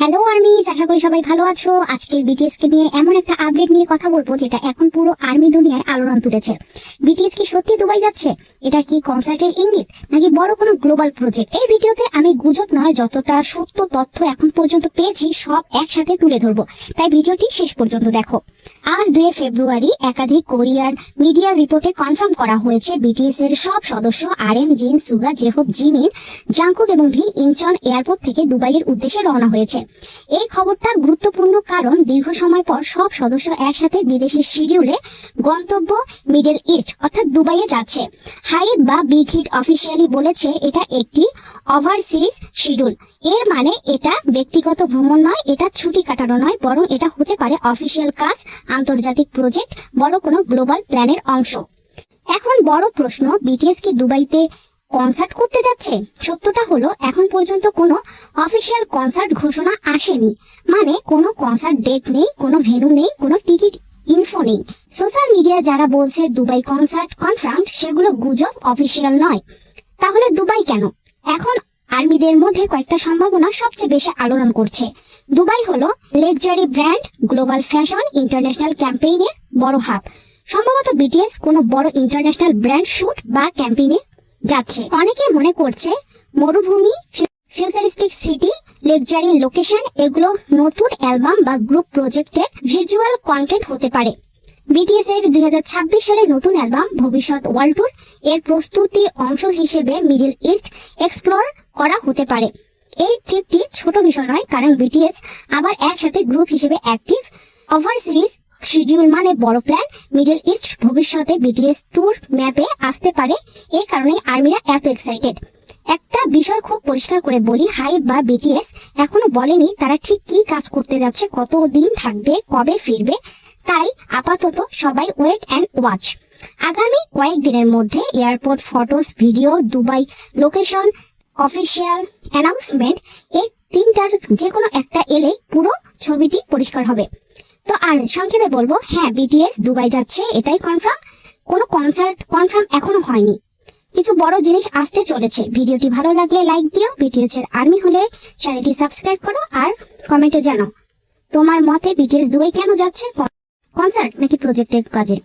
Hello army's, আশা করি সবাই ভালো আছো। আজকের বিটিএস কে নিয়ে এমন একটা আপডেট নিয়ে কথা বলবো যেটা এখন পুরো আর্মি দুনিয়ায় আলোড়ন তুলেছে। বিটিএস কি সত্যি দুবাই যাচ্ছে? এটা কি কনসার্টের ইঙ্গিত নাকি বড় কোনো গ্লোবাল প্রজেক্ট? এই ভিডিওতে আমি গুজব নয়, যতটা সত্য তথ্য এখন পর্যন্ত পেয়েছি সব একসাথে তুলে ধরবো, তাই ভিডিওটি শেষ পর্যন্ত দেখো। আজ 2 ফেব্রুয়ারি একাধিক কোরিয়ার মিডিয়ার রিপোর্টে কনফার্ম করা হয়েছে বিটিএস এর সব সদস্য RM, জিন, সুগা, জেহোপ, জিমিন, জাংকুক এবং ভি ইনচন এয়ারপোর্ট থেকে দুবাইয়ের উদ্দেশ্যে রওনা হয়েছে। এই খবরটা গুরুত্বপূর্ণ কারণ দীর্ঘ সময় পর সব সদস্য একসাথে বিদেশি শিডিউলে গন্তব্য মিডল ইস্ট অর্থাৎ দুবাইয়ে যাচ্ছে। হাইব বা বিগ হিট অফিসিয়ালি বলেছে এটা একটি ওভারসিজ শিডিউল। এর মানে এটা ব্যক্তিগত ভ্রমণ নয়, এটা ছুটি কাটানো নয়, বরং এটা হতে পারে অফিসিয়াল কাজ, আন্তর্জাতিক প্রজেক্ট, বড় কোনো গ্লোবাল প্ল্যানের অংশ। এখন বড় প্রশ্ন, বিটিএস কি দুবাইতে কনসার্ট করতে যাচ্ছে? সত্যটা হলো এখন পর্যন্ত কোনো অফিসিয়াল কনসার্ট ঘোষণা আসেনি, মানে কোনো কনসার্ট ডেট নেই, কোনো ভেন্যু নেই, কোনো টিকিট ইনফো নেই। সোশ্যাল মিডিয়া যারা বলছে দুবাই কনসার্ট কনফার্মড, সেগুলো গুজব, অফিসিয়াল নয়। তাহলে দুবাই কেন? এখন আর্মিদের মধ্যে কয়েকটা সম্ভাবনা সবচেয়ে বেশি আলোড়ন করছে। দুবাই হলো luxury brand, global fashion, international ক্যাম্পেইনের বড় হাব। সম্ভবত বিটিএস কোনো বড় ইন্টারন্যাশনাল ব্র্যান্ড শুট বা ক্যাম্পেইনে যাচ্ছে। অনেকে মনে করছে মরুভূমি, ফিউচারিস্টিক সিটি, লাক্সারি লোকেশন এগুলো নতুন অ্যালবাম বা গ্রুপ প্রজেক্টের ভিজুয়াল কন্টেন্ট হতে পারে। বিটিএস এর 2026 সালে নতুন অ্যালবাম ভবিষ্যৎ ওয়ার্ল্ড ট্যুর এর প্রস্তুতি অংশ হিসেবে মিডল ইস্ট এক্সপ্লোর করা হতে পারে। এই ট্রিপটি ছোট বিষয় নয়, কারণ বিটিএস আবার একসাথে গ্রুপ হিসেবে অ্যাক্টিভ। ওভারসিজ শিডিউল মানে বড় প্ল্যান। মিডল ইস্ট ভবিষ্যতে বিটিএস ট্যুর ম্যাপে আসতে পারে, এই কারণে আর্মিরা এত এক্সাইটেড। একটা বিষয় খুব পরিষ্কার করে বলি, হাইব বা বিটিএস এখনো বলেনি তারা ঠিক কি কাজ করতে যাচ্ছে, কতদিন থাকবে, কবে ফিরবে। তাই আপাতত সবাই ওয়েট অ্যান্ড ওয়াচ। আগামী কয়েকদিনের মধ্যে airport photos, video, Dubai location, official announcement, এই তিনটার যে কোনো একটা এলে পুরো ছবিটি পরিষ্কার হবে। তো আর সংক্ষেপে বলবো, হ্যাঁ বিটিএস দুবাই যাচ্ছে, এটাই কনফার্ম। কোনো কনসার্ট কনফার্ম এখনো হয়নি, কিছু বড় জিনিস আসতে চলেছে। ভিডিওটি ভালো লাগলে লাইক দিও, বিটিএস এর আর্মি হলে চ্যানেলটি সাবস্ক্রাইব করো, আর কমেন্টে জানাও তোমার মতে বিটিএস দুবাই কেন যাচ্ছে, কনসার্ট নাকি প্রজেক্টের কাজে।